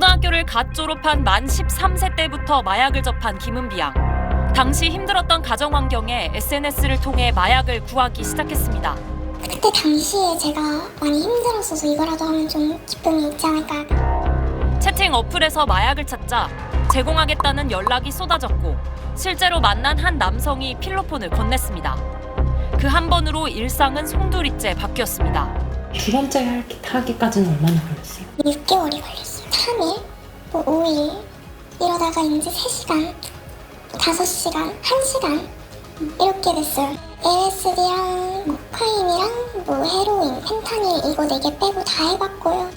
초등학교를 갓 졸업한 만 13세 때부터 마약을 접한 김은비 양. 당시 힘들었던 가정 환경에 SNS를 통해 마약을 구하기 시작했습니다. 그때 당시에 제가 많이 힘들었어서 이거라도 하면 좀 기쁨이 있지 않을까. 채팅 어플에서 마약을 찾자 제공하겠다는 연락이 쏟아졌고 실제로 만난 한 남성이 필로폰을 건넸습니다. 그 한 번으로 일상은 송두리째 바뀌었습니다. 두 번째 하기까지는 얼마나 걸렸어요? 6개월이 걸렸어요. 3일, 5일 이러다가 이제 3시간, 5시간, 1시간 이렇게 됐어요. LSD랑 코카인이랑 헤로인, 펜타닐 이거 4개 빼고 다 해봤고요.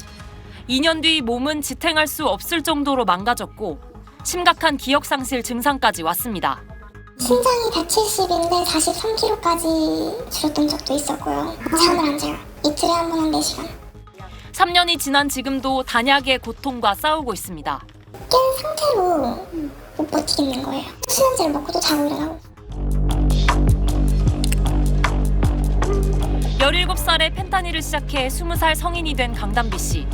2년 뒤 몸은 지탱할 수 없을 정도로 망가졌고 심각한 기억상실 증상까지 왔습니다. 신장이 170인데 43kg까지 줄었던 적도 있었고요. 잠을 안 자요. 이틀에 한 번 한 4시간. 3년이 지난 지금도 단약의 고통과 싸우고 있습니다. 깬 상태로 못 버티겠는 거예요. 수면제를 먹고도 자고 일어나고. 17살에 펜타닐을 시작해 20살 성인이 된 강담비 씨.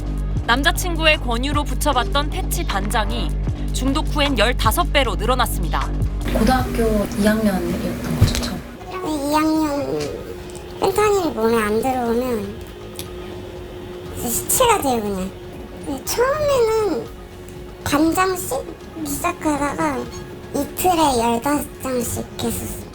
남자친구의 권유로 붙여봤던 패치 반장이 중독 후엔 15배로 늘어났습니다. 고등학교 2학년이었던 거죠, 처음? 2학년 펜타닐이 몸에 안 들어오면 시체가 돼요, 그냥. 처음에는 반장씩 시작하다가 이틀에 15장씩 했었어요.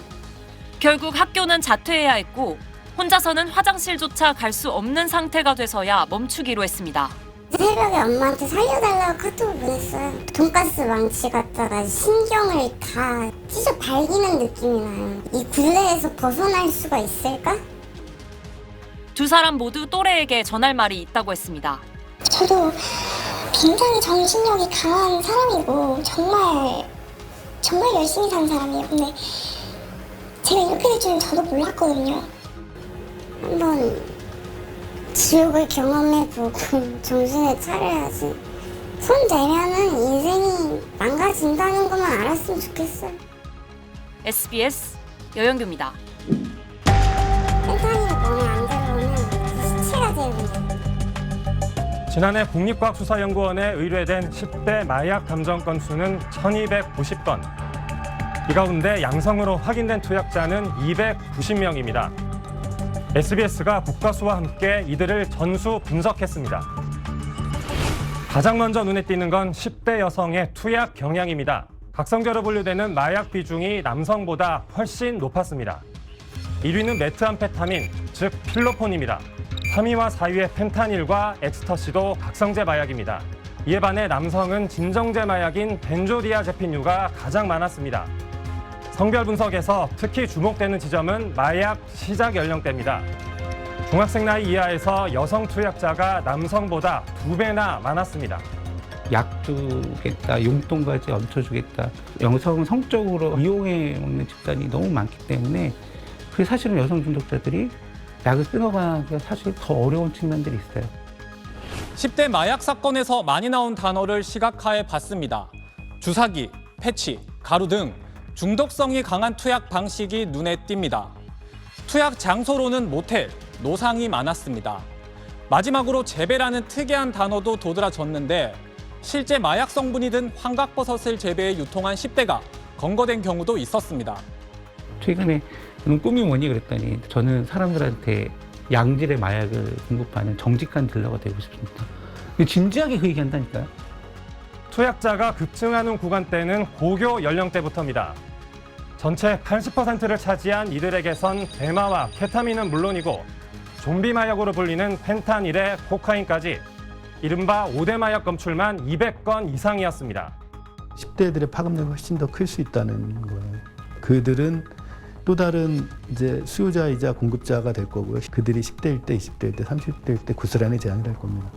결국 학교는 자퇴해야 했고 혼자서는 화장실조차 갈 수 없는 상태가 돼서야 멈추기로 했습니다. 새벽에 엄마한테 살려달라고 카톡을 보냈어요. 돈가스 망치 갖다가 신경을 다 찢어 발기는 느낌이 나요. 이 굴레에서 벗어날 수가 있을까? 두 사람 모두 또래에게 전할 말이 있다고 했습니다. 저도 굉장히 정신력이 강한 사람이고 정말 열심히 사는 사람이에요. 근데 제가 이렇게 될 줄은 저도 몰랐거든요. 한번 지옥을 경험해보고 정신을 차려야지. 손 대면은 인생이 망가진다는 것만 알았으면 좋겠어요. SBS 여영규입니다. 펜타닐이 몸에 안 들어오면 시체가 되거든요. 지난해 국립과학수사연구원에 의뢰된 10대 마약 감정 건수는 1290건. 이 가운데 양성으로 확인된 투약자는 290명입니다. SBS가 국과수와 함께 이들을 전수 분석했습니다. 가장 먼저 눈에 띄는 건 10대 여성의 투약 경향입니다. 각성제로 분류되는 마약 비중이 남성보다 훨씬 높았습니다. 1위는 메트암페타민, 즉 필로폰입니다. 3위와 4위의 펜타닐과 엑스터시도 각성제 마약입니다. 이에 반해 남성은 진정제 마약인 벤조디아제핀류가 가장 많았습니다. 성별 분석에서 특히 주목되는 지점은 마약 시작 연령대입니다. 중학생 나이 이하에서 여성 투약자가 남성보다 2배나 많았습니다. 약 주겠다, 용돈까지 얹혀주겠다. 여성은 성적으로 이용해 먹는 집단이 너무 많기 때문에 그게 사실은 여성 중독자들이 약을 끊어가기가 사실 더 어려운 측면들이 있어요. 10대 마약 사건에서 많이 나온 단어를 시각화해 봤습니다. 주사기, 패치, 가루 등 중독성이 강한 투약 방식이 눈에 띕니다. 투약 장소로는 모텔, 노상이 많았습니다. 마지막으로 재배라는 특이한 단어도 도드라졌는데 실제 마약 성분이 든 황각버섯을 재배해 유통한 10대가 검거된 경우도 있었습니다. 최근에 저는 꿈이 뭐니 그랬더니 저는 사람들한테 양질의 마약을 공급하는 정직한 딜러가 되고 싶습니다. 진지하게 그 얘기한다니까요. 투약자가 급증하는 구간대는 고교 연령대부터입니다. 전체 80%를 차지한 이들에게선 대마와 케타민은 물론이고 좀비 마약으로 불리는 펜타닐에 코카인까지 이른바 5대 마약 검출만 200건 이상이었습니다. 10대들의 파급력이 훨씬 더 클 수 있다는 거예요. 그들은 또 다른 이제 수요자이자 공급자가 될 거고요. 그들이 10대일 때, 20대일 때, 30대일 때 고스란히 제한을 할 겁니다.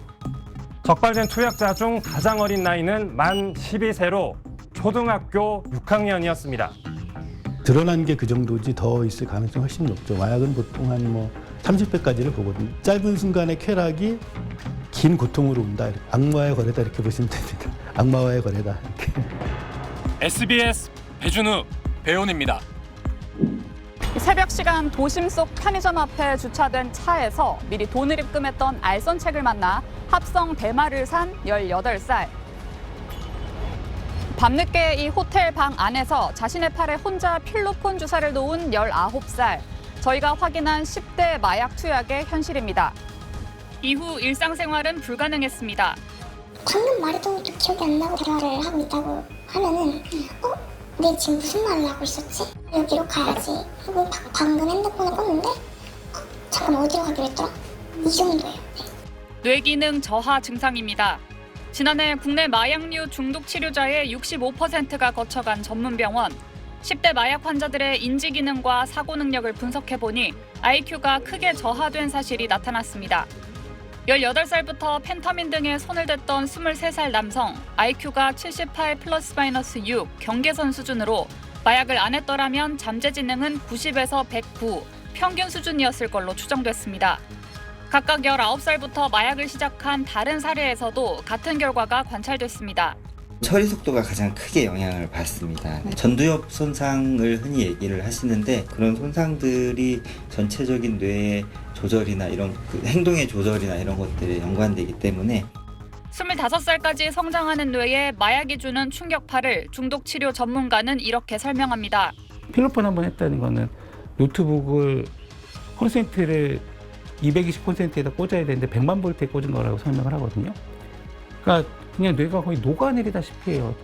적발된 투약자 중 가장 어린 나이는 만 12세로 초등학교 6학년이었습니다. 드러난 게 그 정도지 더 있을 가능성이 훨씬 높죠. 마약은 보통 한 30배까지를 보거든요. 짧은 순간의 쾌락이 긴 고통으로 온다. 악마와의 거래다 이렇게 보시면 됩니다. 악마와의 거래다 이렇게. SBS 배준우 배우입니다. 새벽 시간 도심 속 편의점 앞에 주차된 차에서 미리 돈을 입금했던 알선책을 만나 합성 대마를 산 18살. 밤늦게 이 호텔 방 안에서 자신의 팔에 혼자 필로폰 주사를 놓은 19살. 저희가 확인한 10대 마약 투약의 현실입니다. 이후 일상생활은 불가능했습니다. 방금 말했던 것도 기억이 안 나고 대화를 하고 있다고 하면은 내가 지금 무슨 말을 하고 있었지? 여기로 가야지. 그리고 방금 핸드폰을 껐는데 잠깐 어디로 가기로 했더라? 이 정도예요. 뇌기능 저하 증상입니다. 지난해 국내 마약류 중독 치료자의 65%가 거쳐간 전문병원. 10대 마약 환자들의 인지 기능과 사고 능력을 분석해보니 IQ가 크게 저하된 사실이 나타났습니다. 18살부터 펜타민 등에 손을 댔던 23살 남성, IQ가 78 플러스 마이너스 6 경계선 수준으로 마약을 안 했더라면 잠재 지능은 90에서 109 평균 수준이었을 걸로 추정됐습니다. 각각 19살부터 마약을 시작한 다른 사례에서도 같은 결과가 관찰됐습니다. 처리 속도가 가장 크게 영향을 받습니다. 전두엽 손상을 흔히 얘기를 하시는데 그런 손상들이 전체적인 뇌의 조절이나 이런 행동의 조절이나 이런 것들에 연관되기 때문에 25살까지 성장하는 뇌에 마약이 주는 충격파를 중독치료 전문가는 이렇게 설명합니다. 필로폰 한 번 했다는 거는 노트북을 콘센트를 220%에다 꽂아야 되는데 100만 볼트에 꽂은 거라고 설명을 하거든요. 그러니까 그냥 뇌가 거의 녹아내리다시피 해요.